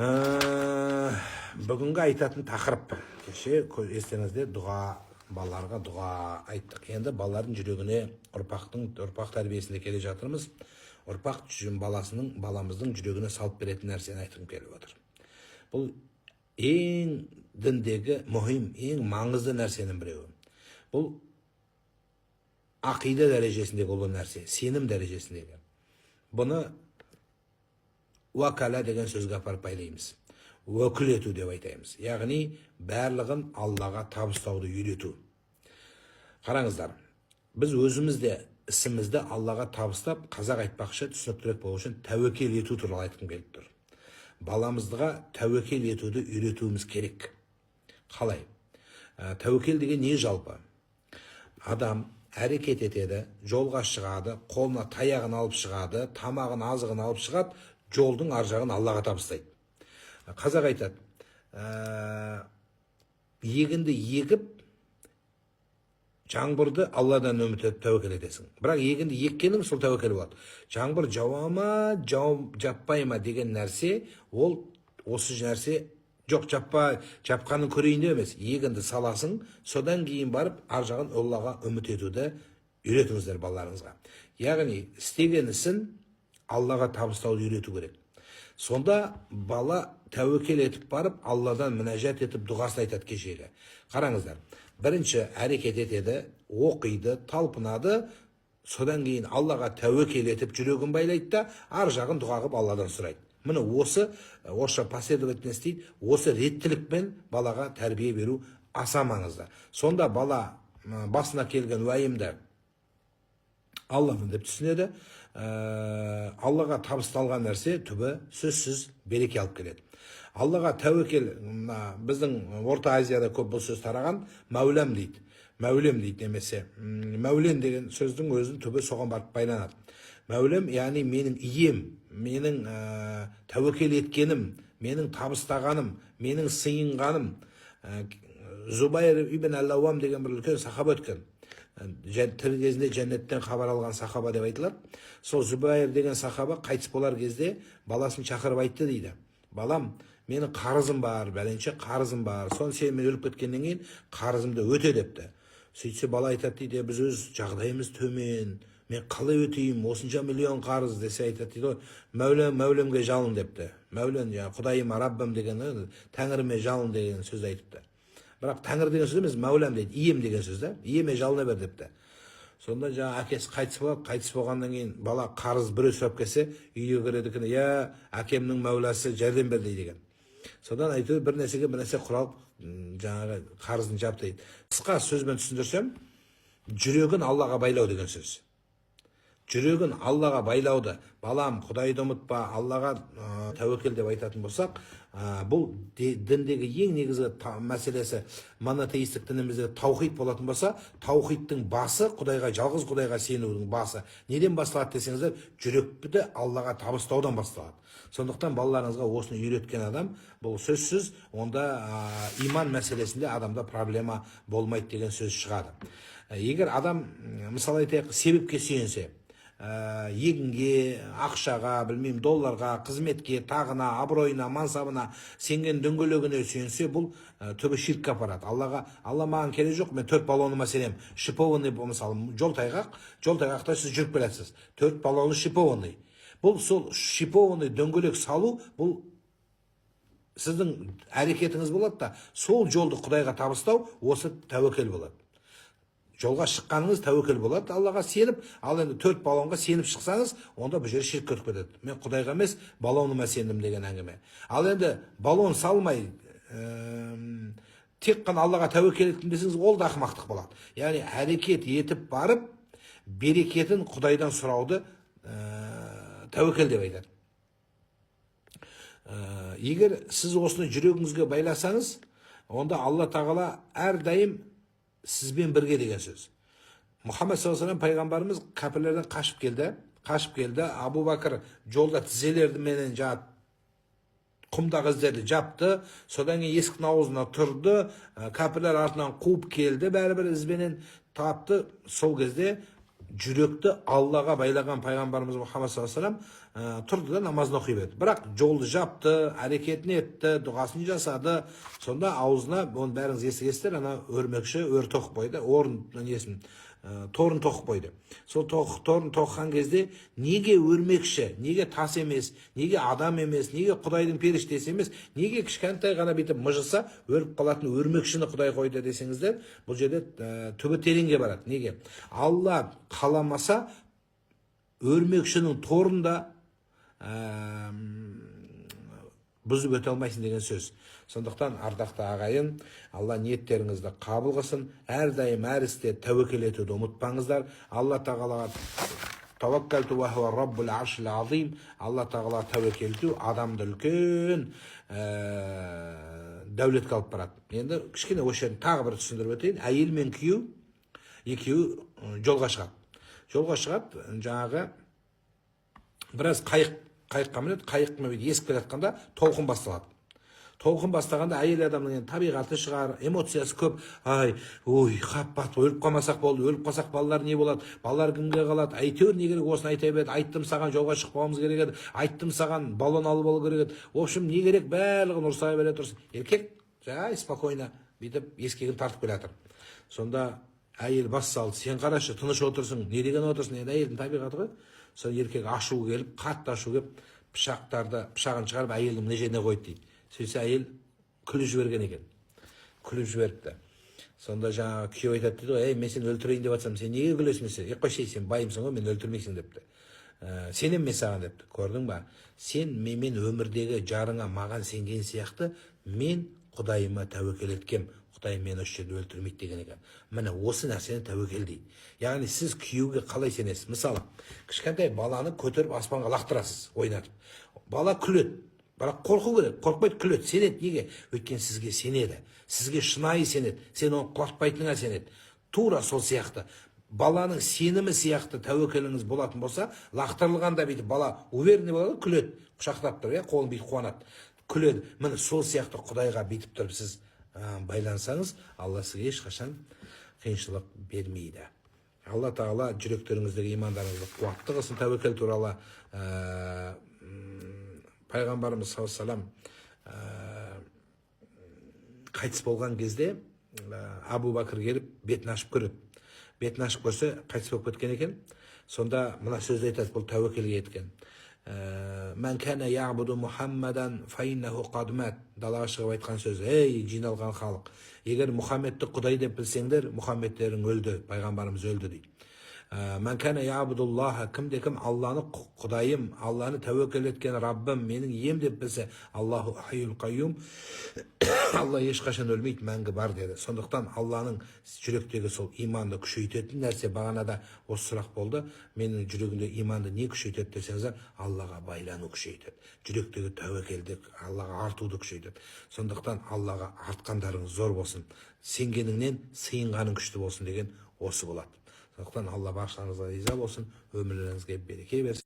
Бүгінгі айтатын тақырып, кеше естеріңізде дұға, балаларға дұға айттық. Енді балалардың жүрегіне ұрпақ тәрбиесінде келе жатырмыз. Ұрпақ баламыздың жүрегіне салып беретін нәрсені айтқым келіп отыр. Бұл ең діндегі мұхим, ең маңызды нәрсенің біреуі. Бұл ақида дәрежесіндегі ол нәрсе, сенім дәрежесіндегі. Бұны уакала деген сөзге апарып байлаймыз. Өкіл ету деп айтаймыз. Яғни барлығын Аллаға табыстауды үйрету. Қараңыздар, біз өзімізде ісімізді Аллаға табыстап, қазақ айтпақшы түсініктірек болу үшін тәуекел ету туралы айтқым келіп тұр. Баламызға тәуекел етуді үйретуіміз керек. Қалай? Тәуекел деген не жалпы? Адам әрекет етеді, жолға шығады, қолына таяғын алып шығады, тамағын азығын алып шығады, жолдың ар жағын Аллаға табыстайды. Қазақ айтады, егінді егіп, жаңбырды Алладан үміт етіп тәуекел етесің. Бірақ егінді еккенің сол тәуекел болады. Жаңбыр жауа ма, жаппай ма деген нәрсе, ол осы нәрсе жоқ, жапқанын көрейін деп емес. Егінді саласың, содан кейін барып ар жағын Аллаға үміт етуді үйретіңіздер балаларыңызға. Яғни істеген ісін Аллаға табыстауды үйрету керек. Сонда бала тәуекел етіп барып, Алладан мінәжат етіп дұғасын айтады кешегі. Қараңыздар, бірінші әрекет етеді, оқиды, талпынады, содан кейін Аллаға тәуекел етіп жүрегін байлайды да, ар жағын дұға қылып Алладан сұрайды. Міне осы орысша последовательность дейді, осы реттілікпен балаға тәрбие беру аса маңызды. Сонда бала басына келген уайымды Алланың деп түсінеді. Аллаға табысталған нәрсе түбі сөзсіз береке алып келеді. Аллаға тәуекел, біздің Орта Азияда көп бұл сөз тараған, мәулем дейді. Мәулем дейді немесе. Мәулен деген сөздің өзін түбі соған барып байланады. Мәулем, яғни менің ием, менің тәуекел еткенім, менің табыстағаным, менің сыйынғаным. Зубайр ибн Аллауам деген бір үлкен сахаба өткен. Тірі кезінде жәннеттен хабар алған сахаба деп айтылады. Сол Зубайр деген сахаба қайтыс болар кезде баласын шақырып айтты дейді. Балам, менің қарызым бар, бәленше қарызым бар. Соны сен мен өліп кеткеннен кейін қарызымды өте депті. Сөйтсе бала айтады дейді, біз өз жағдайымыз төмен, мен қалай өтеймін, осынша миллион қарыз десе айтады дейді. Мәулемге жалын депті. Мәулен, Құдайым, Раббым деген, Тәңіріме жалын деген сөз айтыпты. Бірақ Тәңір деген сөз емес, Мәулем дейді, ием деген сөз да, иеме жалына бер депті. Сонда әкесі қайтыс болады, қайтыс болғаннан кейін бала қарыз біреу сұрап келсе, үйге кіреді екен, әкемнің Мәуласы жәрдем бер дейді екен. Содан айтып бір нәрсеге бір нәрсе құралып, жаңағы қарызын жап дейді. Қысқа сөзбен түсіндірсем, жүрегін Аллаға байлау деген сөз. Жүрегін Аллаға байлауды, балам, Құдайды ұмытпа, Аллаға тәуекел деп айтатын болсақ, бұл діндегі ең негізгі мәселесі, монотеистік дінімізде таухид болатын болса, таухидтың басы Құдайға, жалғыз Құдайға сенудің басы. Неден басталады десеңіздер, жүректі Аллаға табыстаудан басталады. Сондықтан балаларыңызға осыны үйреткен адам, бұл сөзсіз, онда иман мәселесінде адамда проблема болмайды деген сөз шығады. Егер адам, мысалы айтайық, себепке сүйенсе, егінге, ақшаға, білмеймін, долларға, қызметке, тағына, абыройына, мансабына, сенген дөңгелегіне сүйенсе, бұл түбі ширкке апарады. Алла маған керек жоқ, мен 4 баллоныма сенем. Шипованный, мысалы, жол-тайғақта сіз жүріп келесіз. 4 баллоны шипованный. Бұл сол шипованный дөңгелек салу, бұл сіздің әрекетіңіз болады да, сол жолды Құдайға табыстау, осы тәуекел болады. Жолға шыққаныңыз тәуекел болады, Аллаға сеніп, ал енді 4 баллонға сеніп шықсаңыз, онда бұл жер ширк кетіп кетеді. Мен Құдайға емес, баллоныма сендім деген әңгіме. Ал енді баллон салмай, тек қана Аллаға тәуекел еттім десеңіз, ол да ақымақтық болады. Яғни әрекет етіп барып, берекетін Құдайдан сұрауды тәуекел деп айтады. Егер сіз осыны жүрегіңізге байласаңыз, онда Алла тағала әрдайым сізбен бірге деген сөз. Мұхаммед саллаллаху алейхи пайғамбарымыз кәпірлерден қашып келді. Абу Бәкір жолда тізелерді менен құмдағы іздерді жапты. Содан кейін есіктің аузына тұрды. Кәпірлер артынан қуып келді, бәрібір ізбенен тапты. Сол кезде жүректі Аллаға байлаған пайғамбарымыз Мұхаммад саллаллаху алейхи вассалам тұрды да намазын оқи берді. Бірақ жолды жапты, әрекетін етті, дұғасын жасады. Сонда аузына, оны бәріңіз естігесіздер, ана өрмекші өр тоқып қойды, торын тоқып қойды. Сол торын тоққан кезде неге өрмекші, неге тас емес, неге адам емес, неге Құдайдың періштесі емес, неге кішкентай ғана бүйтіп мыжыса өліп қалатын өрмекшіні Құдай қойды десеңіздер, бұл жерде түбі тереңге барады. Неге? Алла қаламаса өрмекшінің торында бұзып өте алмайсың деген сөз. Сондықтан ардақты ағайын, Алла ниеттеріңізді қабыл қылсын. Әрдайым әр істе тәуекел етуді ұмытпаңыздар. Алла тағалаға таваккалту ва хуа раббул аршил азим. Алла тағала тәуекел ету адамды үлкен дәулетке алып барады. Енді кішкене осы жерін тағы бір түсіндіріп өтейін. Әйел мен күйеу екеуі жолға шығады. Жолға шығады, жаңағы біраз қайыққа мінеді, қайыққа есіп келе жатқанда толқын басталады. Толқын бастағанда әйел адамның табиғаты шығар, эмоциясы көп. Қап-бат, өліп қалмасақ болды, өліп қалсақ балалар не болады, балалар кімге қалады, әйтеуір не керек, осыны айта береді, айттым саған жолға шықпауымыз керек еді, айттым саған баллон алып алу керек еді, в общем, не керек, барлығын ұрса бере тұрсын. Еркек жай спокойно бүйтіп ескегін тартып келе жатыр. Сонда әйел бас салды, сен қарашы, тыныш отырсың, не деген отырсың, енді әйелдің табиғаты ғой. Сол еркек ашу келіп, қатты ашу келіп, пышағын шығарып әйелдің мына жеріне қойды дейді. Сөйтсе әйел күліп жіберген екен. Күліп жіберіпті. Сонда жаңағы күйеу айтады дейді ғой, мен сені өлтірейін деп жатсам, сен неге күлесің десе, қойшы, сен байымсың ғой, мен өлтірмейсің депті. Сенем мен саған депті. Көрдің ба? Сен мен өмірдегі жарыңа маған сенген сияқты, мен Құдайыма тәуекел еткем. Құдай мені осы жерде өлтірмейді деген екен. Міне осы нәрсені тәуекел дейді. Яғни сіз күйеуге қалай сенесіз? Мысалы, кішкентай баланы көтеріп аспанға лақтырасыз, ойнатып. Бала күледі. Бірақ қорқу керек, қорқпайды, күледі, сенеді. Неге? Өйткені сізге сенеді. Сізге шынайы сенеді. Сен оны құлатпайтыныңа сенеді. Тура сол сияқты. Баланың сенімі сияқты тәуекеліңіз болатын болса, лақтырылғанда бүйтіп бала уверенный болады, күледі. Құшақтап тұр, қолын бүйтіп қуанады. Күледі. Міне сол сияқты Құдайға бүйтіп тұрып сіз байлансаңыз, Алла сізге ешқашан қиыншылық бермейді. Алла тағала жүректеріңіздегі имандарыңызды қуатты қылсын. Тәуекел туралы пайғамбарымыз саллаллаху қайтыс болған кезде Абу Бәкір келіп бетін ашып көреді. Бетін ашып көрсе қайтыс болып кеткен екен. Сонда мына сөзді айтады, бұл тәуекелге еткен. Мән кәне яғбуду Мұхаммадан фаиннаху қадмат. Далаға шығып айтқан сөз: ей жиналған халық, егер Мұхаммедті Құдай деп білсеңдер, Мұхаммедтерің өлді, пайғамбарымыз өлді дейді. Мән кәне яғбудуллаха, кімде-кім Алланы Құдайым, Алланы тәуекел еткен Раббым, менің ем деп білсе, Аллаху хайюл қайюм, Алла ешқашан өлмейді, мәңгі бар деді. Сондықтан Алланың жүректегі сол иманды күшейтетін нәрсе, бағанада осы сұрақ болды, менің жүрегімде иманды не күшейтеді десеңіздер, Аллаға байлану күшейтеді. Жүректегі тәуекелдік Аллаға артуды күшейтеді. Сондықтан Аллаға артқандарыңыз зор болсын, сенгеніңнен сыйынғаның күшті болсын деген осы болады. Сондықтан Алла баршаңызға риза болсын, өмірлеріңізге береке берсін.